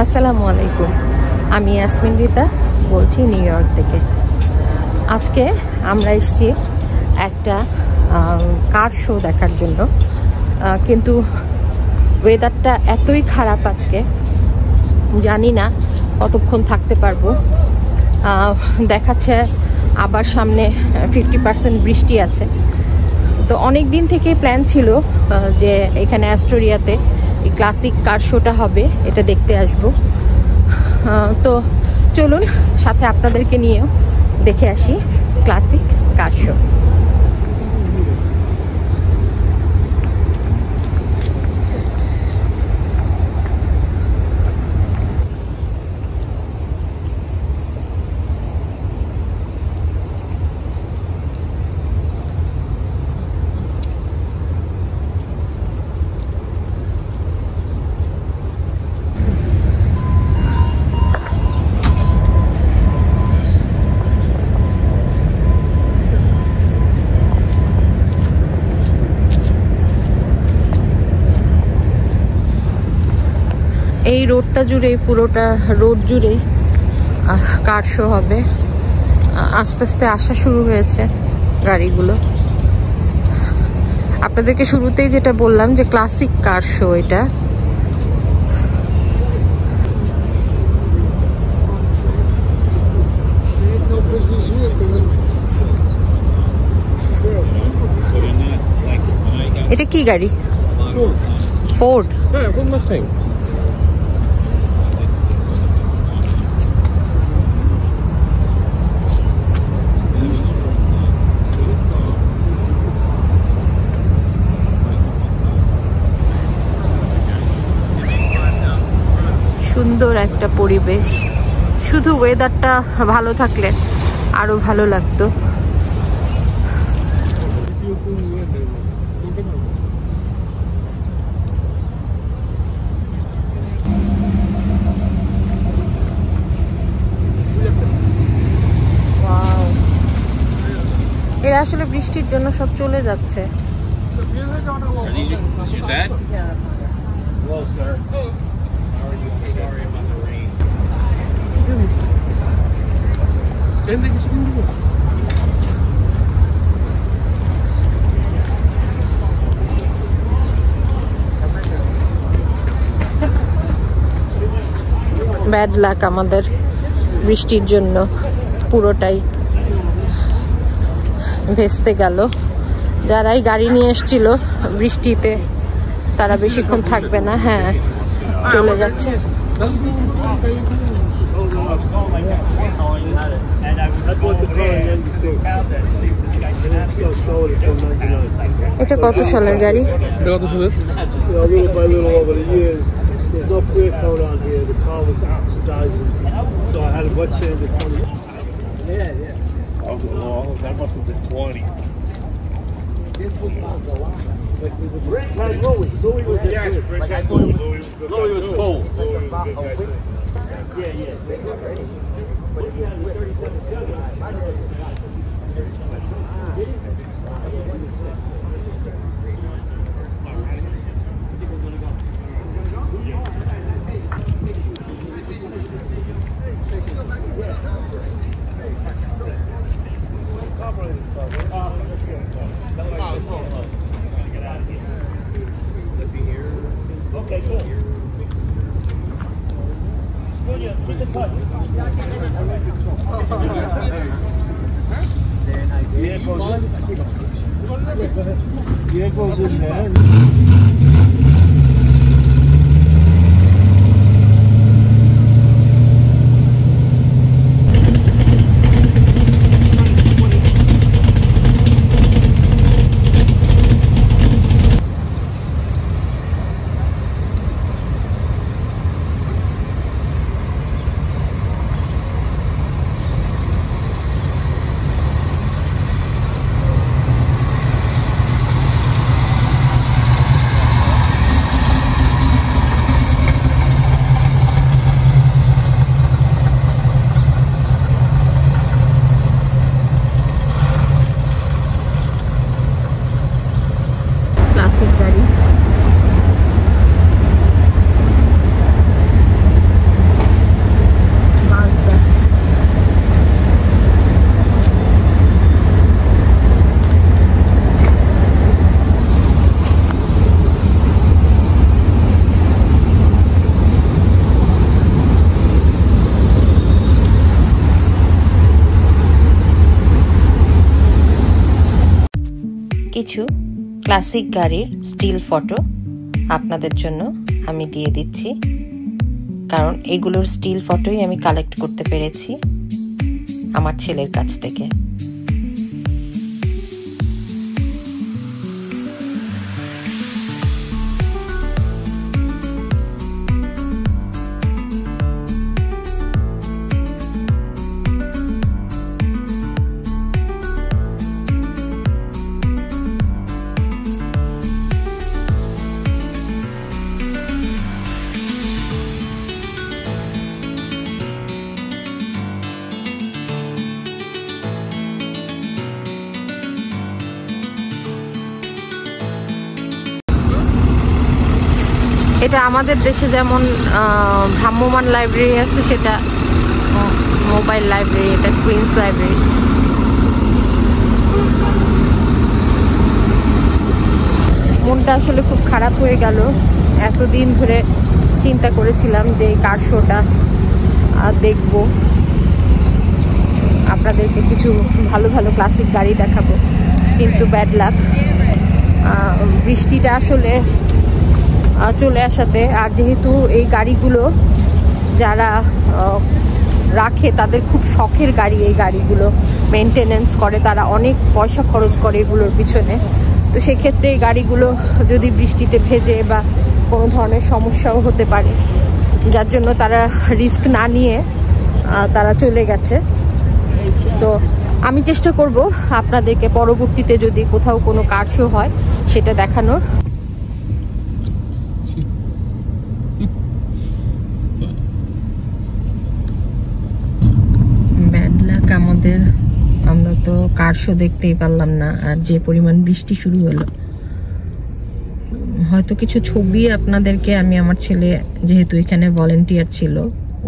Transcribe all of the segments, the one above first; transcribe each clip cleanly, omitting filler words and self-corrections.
আসসালামু আলাইকুম, আমি ইয়াসমিন রিতা বলছি নিউ ইয়র্ক থেকে। আজকে আমরা এসেছি একটা কার শো দেখার জন্য, কিন্তু ওয়েদারটা এতই খারাপ আজকে, জানি না কতক্ষণ থাকতে পারবো। দেখাচ্ছে আবার সামনে 50% বৃষ্টি আছে। তো অনেক দিন থেকেই প্ল্যান ছিল যে এখানে অ্যাস্টোরিয়াতে এই ক্লাসিক কার শোটা হবে, এটা দেখতে আসব। তো চলুন সাথে আপনাদেরকে নিয়েও দেখে আসি ক্লাসিক কার শো। এই রোডটা জুড়ে, পুরোটা রোড জুড়েই কার শো হবে। আস্তে আস্তে আসা শুরু হয়েছে গাড়িগুলো। আপনাদেরকে শুরুতেই যেটা বললাম যে ক্লাসিক কার শো এটা। এটা কি গাড়ি? ফোর্ড। সুন্দর একটা পরিবেশ, শুধু ওয়েদারটা ভালো থাকলে আরো ভালো লাগতো। এরা আসলে বৃষ্টির জন্য সব চলে যাচ্ছে। ব্যাড লাক আমাদের, বৃষ্টির জন্য পুরোটাই ভেস্তে গেল। যারাই গাড়ি নিয়ে এসেছিল বৃষ্টিতে তারা বেশিক্ষণ থাকবে না, হ্যাঁ চলে যাচ্ছে। এটা কত সালের গাড়ি? There's no clear coat on here. The car was oxidizing, so I had to wet sand it. Yeah. That must have been 20. This was not the last. Like we were Rick had Louis. Louis was good. Like I thought Louis was cold. Yeah. But he had 37. Okay, good. Julia, keep in touch. Yeah, goes in there. কিছু classic গাড়ির still photo আপনাদের জন্য আমি দিয়ে দিচ্ছি, কারণ এগুলোর still ফটোই আমি কালেক্ট করতে পেরেছি আমার ছেলের কাছ থেকে। এটা আমাদের দেশে যেমন ভ্রাম্যমাণ লাইব্রেরি আছে, সেটা মোবাইল লাইব্রেরি, এটা কুইন্স লাইব্রেরি। মনটা আসলে খুব খারাপ হয়ে গেল। এতদিন ধরে চিন্তা করেছিলাম যে এই কার শোটা দেখব, আপনাদেরকে কিছু ভালো ভালো ক্লাসিক গাড়ি দেখাবো, কিন্তু ব্যাড লাক, বৃষ্টিটা আসলে চলে আসাতে, আর যেহেতু এই গাড়িগুলো যারা রাখে তাদের খুব শখের গাড়ি, এই গাড়িগুলো মেনটেনেন্স করে, তারা অনেক পয়সা খরচ করে এগুলোর পিছনে, তো সেক্ষেত্রে এই গাড়িগুলো যদি বৃষ্টিতে ভেজে বা কোনো ধরনের সমস্যাও হতে পারে, যার জন্য তারা রিস্ক না নিয়ে তারা চলে গেছে। তো আমি চেষ্টা করব আপনাদেরকে পরবর্তীতে যদি কোথাও কোনো কার শো হয় সেটা দেখানোর। আমাদের, আমরা তো কার শো দেখতেই পারলাম না, আর যে পরিমাণ বৃষ্টি শুরু হলো, হয়তো কিছু ছবি আপনাদেরকে আমি, আমার ছেলে যেহেতু এখানে ভলেন্টিয়ার ছিল,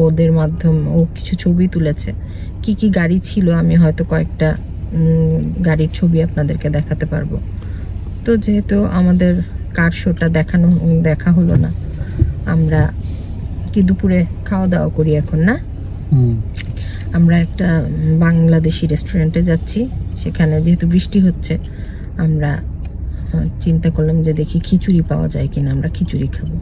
ওদের মাধ্যমে ও কিছু ছবি তুলেছে, কি কি গাড়ি ছিল আমি হয়তো কয়েকটা গাড়ির ছবি আপনাদেরকে দেখাতে পারবো। তো যেহেতু আমাদের কার শোটা দেখা হলো না, আমরা কি দুপুরে খাওয়া দাওয়া করি এখন, না? আমরা একটা বাংলাদেশি রেস্টুরেন্টে যাচ্ছি, সেখানে যেহেতু বৃষ্টি হচ্ছে আমরা চিন্তা করলাম যে দেখি খিচুড়ি পাওয়া যায় কিনা, আমরা খিচুড়ি খাবো।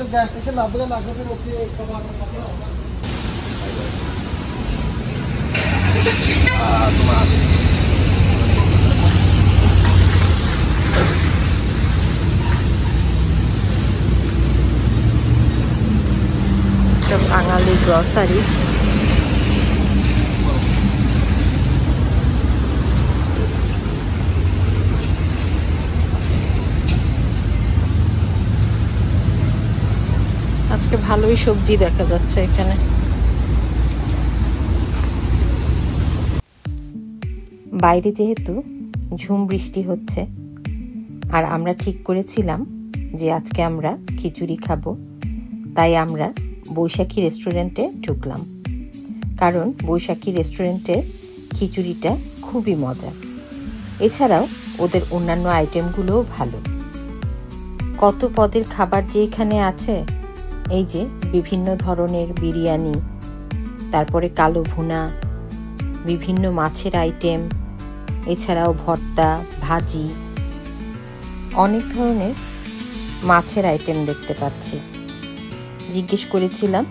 तो गैस स्टेशन लब गया लग फिर उत्थे বাঙালি গ্রসারি। আজকে ভালোই সবজি দেখা যাচ্ছে এখানে। বাইরে যেহেতু ঝুম বৃষ্টি হচ্ছে, আর আমরা ঠিক করেছিলাম যে আজকে আমরা খিচুড়ি খাবো, তাই আমরা বৈশাখী রেস্টুরেন্টে ঢুকলাম, কারণ বৈশাখী রেস্টুরেন্টের খিচুড়িটা খুবই মজা। এছাড়াও ওদের অন্যান্য আইটেমগুলোও ভালো। কত পদের খাবার যে এখানে আছে, এই যে বিভিন্ন ধরনের বিরিয়ানি, তারপরে কালো ভুনা, বিভিন্ন মাছের আইটেম, এছাড়াও ভর্তা, ভাজি, অনেক ধরনের মাছের আইটেম দেখতে পাচ্ছি। জিজ্ঞেস করেছিলাম,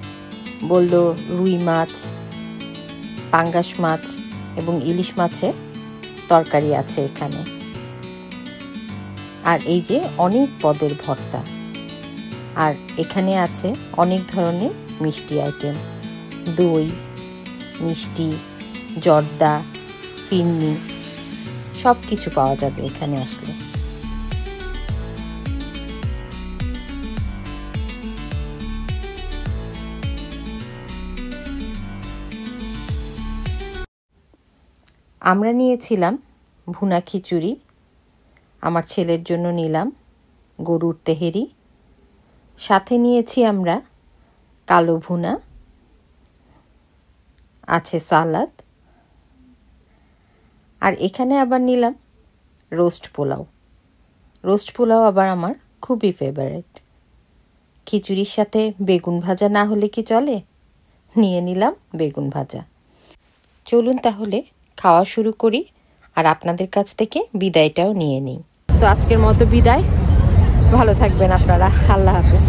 বলল রুই মাছ, পাঙ্গাস মাছ এবং ইলিশ মাছের তরকারি আছে এখানে। আর এই যে অনেক পদের ভর্তা, আর এখানে আছে অনেক ধরনের মিষ্টি আইটেম, দই, মিষ্টি, জর্দা, ফিরনি, সব কিছু পাওয়া যাবে এখানে আসলে। আমরা নিয়েছিলাম ভুনা খিচুড়ি, আমার ছেলের জন্য নিলাম গরুর তেহেরি, সাথে নিয়েছি আমরা কালো ভুনা, আছে সালাদ, আর এখানে আবার নিলাম রোস্ট পোলাও। রোস্ট পোলাও আবার আমার খুবই ফেভারিট। খিচুড়ির সাথে বেগুন ভাজা না হলে কি চলে? নিয়ে নিলাম বেগুন ভাজা। চলুন তাহলে খাওয়া শুরু করি, আর আপনাদের কাছ থেকে বিদায়টাও নিয়ে নিই। তো আজকের মতো বিদায়, ভালো থাকবেন আপনারা, আল্লাহ হাফেজ।